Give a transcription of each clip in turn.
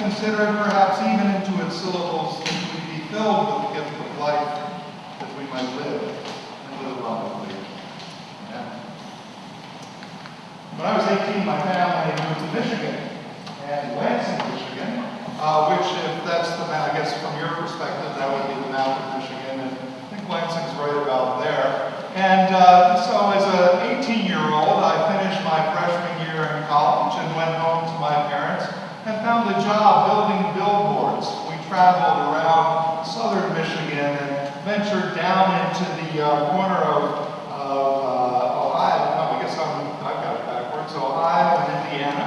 consider it, perhaps even into its syllables, that we be filled with the gift of life, that we might live and live abundantly. Amen. When I was 18, my family moved to Michigan, and Lansing, Michigan, which, if that's the map, I guess from your perspective, that would be the map of Michigan, and I think Lansing's right about there. And so as an 18-year-old, I finished my freshman year in college and went home to my parents and found a job building billboards. We traveled around southern Michigan and ventured down into the corner of Ohio. No, I guess I've got it backwards. Ohio and Indiana.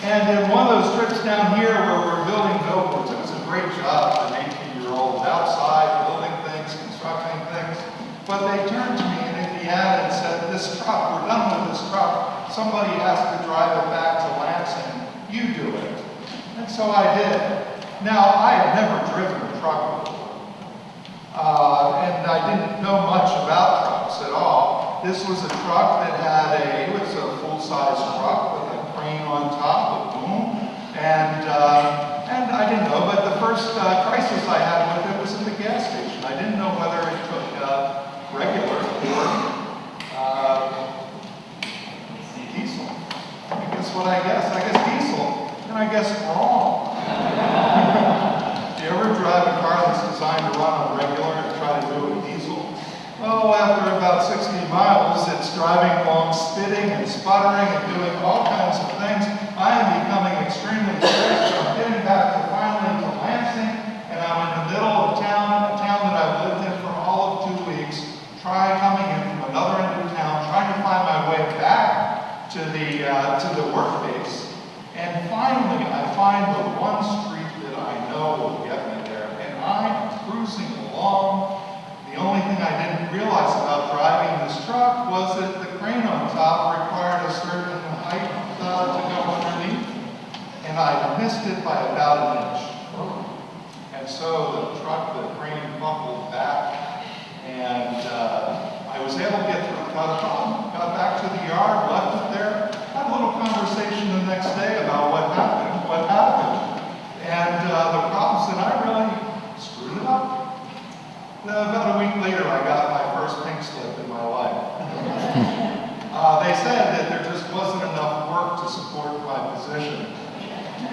And in one of those trips down here where we're building billboards, it was a great job for an 18-year-old, outside building things, constructing things. But they turned to me in Indiana and said, this truck, we're done with this truck. Somebody has to drive it back to Lansing. You do it. And so I did. Now, I had never driven a truck before. And I didn't know much about trucks at all. This was a truck that had it was a full-size truck with a crane on top, a boom. And I didn't know, but the first crisis I had with it was at the gas station. I didn't know whether it took regular or diesel. I guess what I guess diesel. And I guess wrong. Do you ever drive a car that's designed to run on regular and try to do it with diesel? Well, after about 60 miles, it's driving along, spitting and sputtering and doing all kinds of things. I am becoming extremely stressed. I'm getting back finally to Lansing, and I'm in the middle of town, a town that I've lived in for all of 2 weeks, coming in from another end of town, trying to find my way back to the work base. And finally, I find the one street that I know will get me there. And I'm cruising along. The only thing I didn't realize about driving this truck was that the crane on top required a certain height to go underneath. And I missed it by about an inch. And so the crane buckled back. And I was able to get through without a problem. Got back to the yard, left it there, had a little conversation the next day about what happened. And the problems that I really screwed it up. About a week later, I got my first pink slip in my life. They said that there just wasn't enough work to support my position.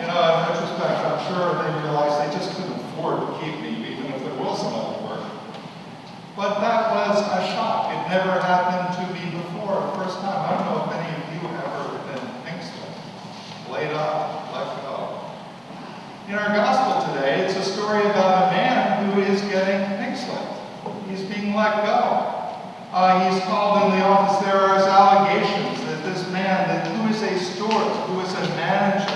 You know, in retrospect, I'm sure they realized they just couldn't afford to keep me, even if there was enough work. But that was a shock. It never happened to me before. The first time, I don't know if any of you have ever been pink slipped, laid up, let go. In our gospel today, it's a story about a man who is getting pink slipped. He's being let go. He's called in the office. There are allegations that this man, who is a steward, who is a manager,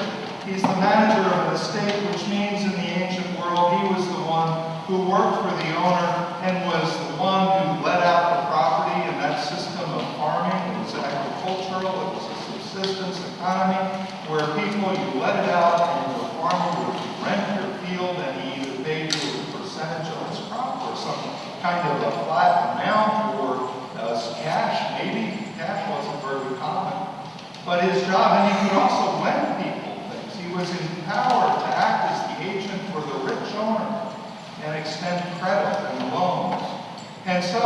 he's the manager of an estate, which means in the ancient world, he was the one who worked for the owner and was the one who let out the property in that system of farming. It was agricultural, it was a subsistence economy where people, you let it out and the farmer would rent your field and he either paid you a percentage of his crop or some kind of a flat amount or cash, maybe. Cash wasn't very common. But his job, and he could also lend people things. He was empowered to act as the agent for the rich owner and extend credit and loans. And so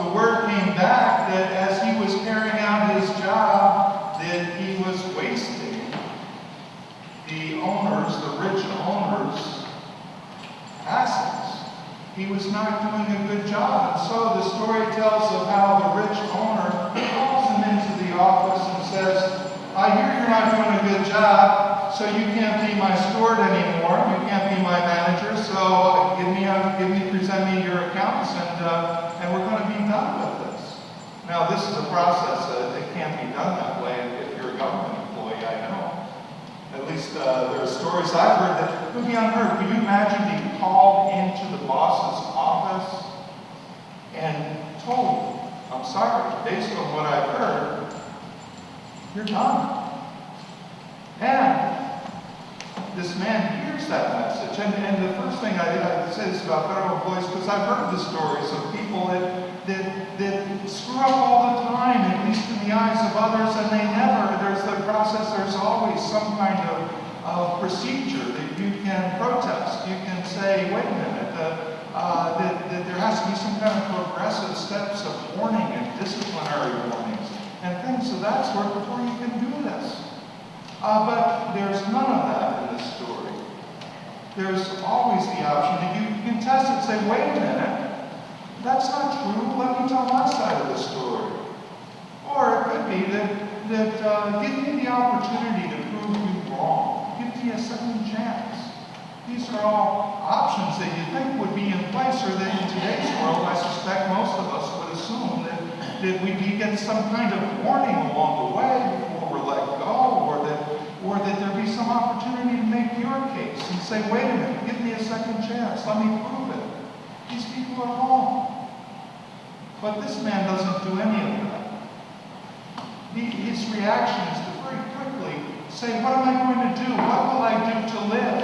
the word came back that as he was carrying out his job, that he was wasting the owners, the rich owners' assets. He was not doing a good job. And so the story tells of how the rich owner calls him into the office and says, I hear you're not doing a good job, so you can't be my steward anymore. You can't be my manager, so present me your accounts, and we're going to be done with this. Now, this is a process that can't be done that way if you're a government employee, I know. At least there are stories I've heard that would be unheard. Could you imagine being called into the boss's office and told, I'm sorry, based on what I've heard, you're done. And this man hears that message. And the first thing I say this about federal employees, because I've heard the stories of people that screw up all the time, at least in the eyes of others, and they never, there's the process, there's always some kind of procedure that you can protest. You can say, wait a minute, that there has to be some kind of progressive steps of warning and disciplinary warnings and things of that sort before you can do this. But there's none of that in this story. There's always the option that you can test it and say, wait a minute, that's not true. Let me tell my side of the story. Or it could be that give me the opportunity to prove you wrong. Give me a second chance. These are all options that you think would be in place, or that in today's world, I suspect most of us would assume that we'd be getting some kind of warning along the way before we're let go, or that there'd be some opportunity to make your case and say, wait a minute, give me a second chance. Let me prove it. These people are wrong. But this man doesn't do any of that. His reaction is to very quickly say, what am I going to do? What will I do to live?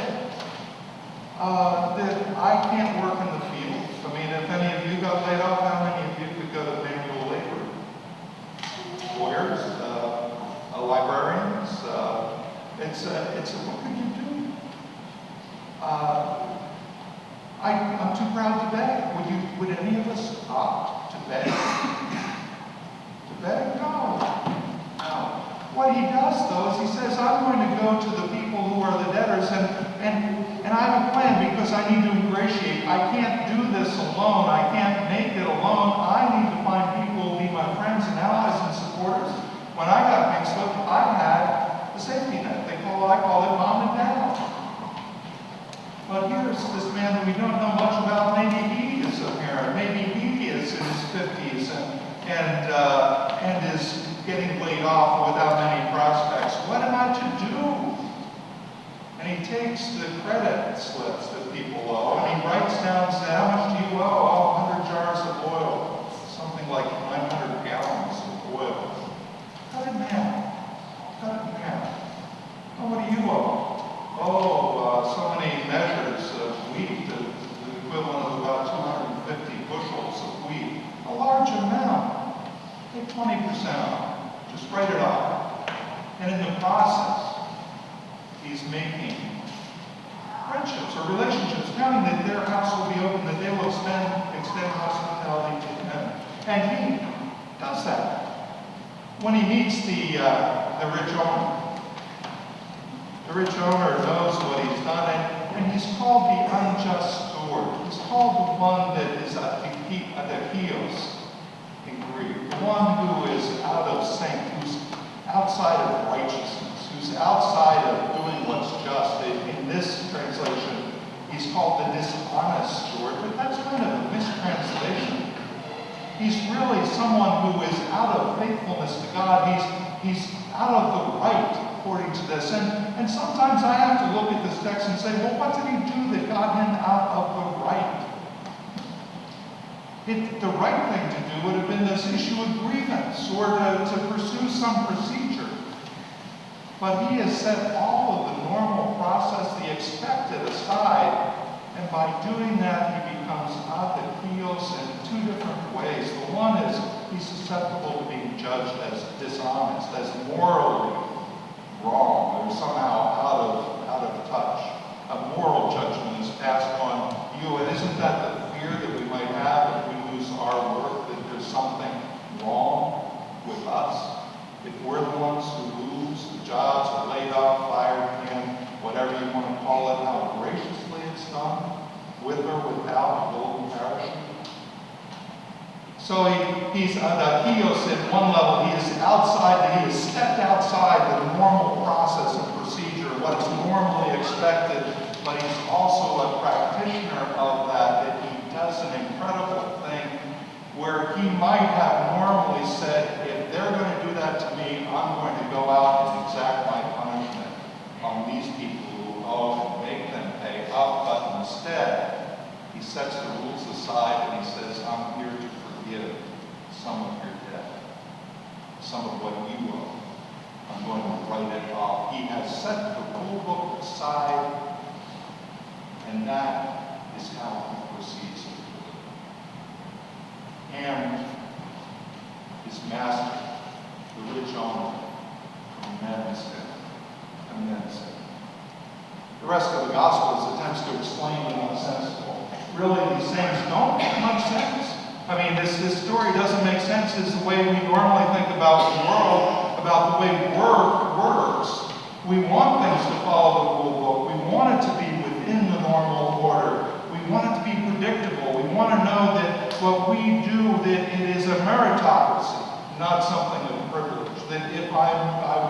That I can't work in the field. I mean, if any of you got laid off, how many of you could go to manual labor? Lawyers, librarians. What could you do? I'm too proud to beg. Would any of us opt to beg? To beg? No. What he does, though, is he says, I'm going to go to the people who are the debtors, and I have a plan because I need to ingratiate. I can't do this alone. I can't make it alone. I need to find people who will be my friends and allies and supporters. When I got mixed up, I had the safety net. I call it mom and dad. But here's this man that we don't know much about. Maybe he is a parent. Maybe he is in his 50s and is getting laid off without many prospects. What am I to do? And he takes the credit slips that people owe, and he writes down, says, how much do you owe? Oh, 100 jars of oil. Something like 900 gallons of oil. Cut it in half. Cut it in half. Oh, what do you owe? Oh, so many measures of wheat, the equivalent of about 250 bushels of wheat. A large amount. Take 20% off. Just write it off. And in the process, he's making friendships or relationships, counting that their house will be open, that they will extend hospitality to him. And he does that. When he meets the rich owner, the rich owner knows what he's done, and he's called the unjust steward. He's called the one that is adakios in Greek, the one who is out of sync, who's outside of righteousness, who's outside of doing what's just. In this translation, he's called the dishonest steward, but that's kind of a mistranslation. He's really someone who is out of faithfulness to God. He's out of the right according to this. And sometimes I have to look at this text and say, well, what did he do that got him out of the right? The right thing to do would have been this issue of grievance or to pursue some procedure. But he has set all of the normal process, the expected, aside, and by doing that, he becomes adakios in two different ways. The one is he's susceptible to being judged as dishonest, as morally wrong, or somehow out of touch. A moral judgment is passed on you, and isn't that the fear that we might have if we lose our work, that there's something wrong with us? If we're the ones who lose the jobs, or laid off, fired, and whatever you want to call it, how graciously it's done, with or without a golden parachute. So he's adakios at one level. He is outside, he has stepped outside the normal process and procedure, what is normally expected, but he's also a practitioner of that he does an incredible thing where he might have normally said, if they're going to do that to me, I'm going to go out and exact my punishment on these people who owe and make them pay up. But instead, he sets the rules aside and he says, I'm here to forgive some of your debt, some of what you owe. I'm going to write it off. He has set the rule book aside, and that is how he proceeds to do it. And his master, the rich owner, commends him. The the rest of the Gospels attempts to explain the nonsensical. Really, these things don't make much sense. I mean, this story doesn't make sense as the way we normally think about the world, about the way work works. We want things to follow the rule book. We want it to be within the normal order. We want it to be predictable. We want to know that what we do, that it is a meritocracy, not something of privilege. That if I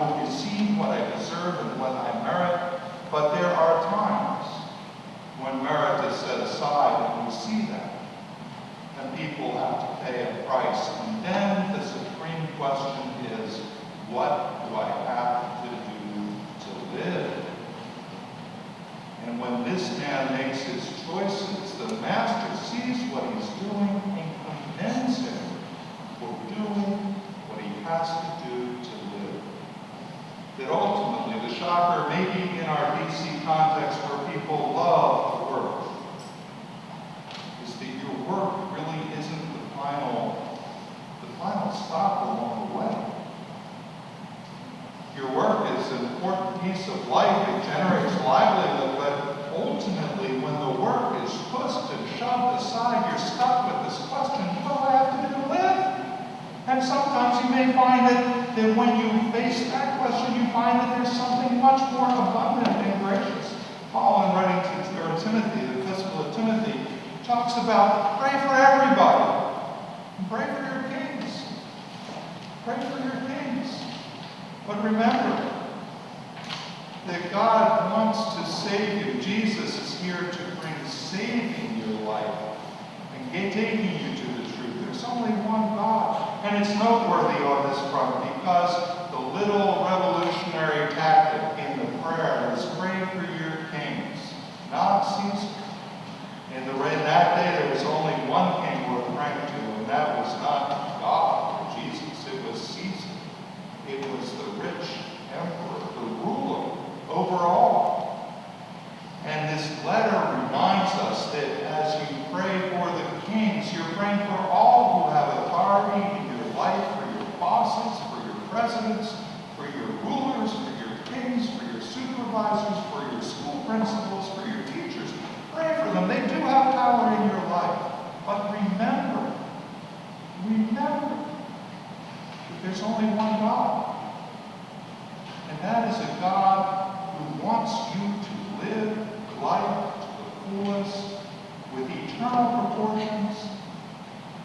will receive what I deserve and what I merit, but there are times when merit is set aside and we see that. And people have to pay a price. And then the supreme question is, what do I have to do to live? And when this man makes his choices, the master sees what he's doing and commends him for doing what he has to do to live. That ultimately, the shocker, maybe in our DC context where people love to work, is that your work really isn't the final stop along the way. Your work is an important piece of life. It generates livelihood, but ultimately, when the work is pushed and shoved aside, you're stuck with this question, what do I have to do to live? And sometimes you may find that when you face that question, you find that there's something much more abundant and gracious. Paul, in writing to Timothy, the epistle of Timothy, talks about pray for everybody. Pray for your kings. Pray for your kings. But remember that God wants to save you. Jesus is here to bring saving your life and taking you to the truth. There's only one God. And it's noteworthy on this front because the little revolutionary tactic in the prayer is pray for your kings, not Caesar. In that day, there was only one king worth praying to, and that was not God or Jesus. It was Caesar. It was the rich emperor, the ruler over all. And this letter reminds us that as you pray for the kings, you're praying for all who have authority in your life, for your bosses, for your presidents, for your rulers, for your kings, for your supervisors, for your school principals, for your teachers. Pray for them. They do have power in your life. But remember that there's only one God. And that is a God who wants you to live life to the fullest, with eternal proportions,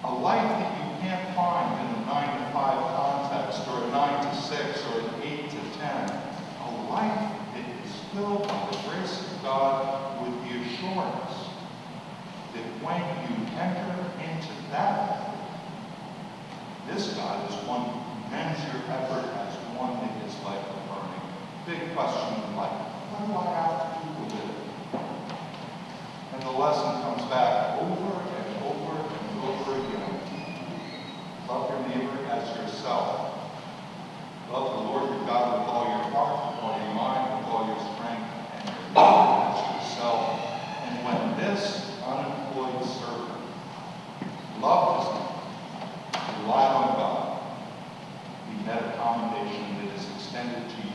a life that you can't find in a 9 to 5 context, or a 9 to 6, or an 8 to 10. A life that is filled by the grace of God with the assurance that when you enter into that life, this God is one who commends your effort as one that is life-affirming. Big question in life. What do I have to do to live? And the lesson comes back over and over and over again. Love your neighbor as yourself. Love the Lord your God with all your heart, with all your mind, with all your strength, and your neighbor as yourself. And when this unemployed servant loved his neighbor, relied on God, he met a commendation that is extended to you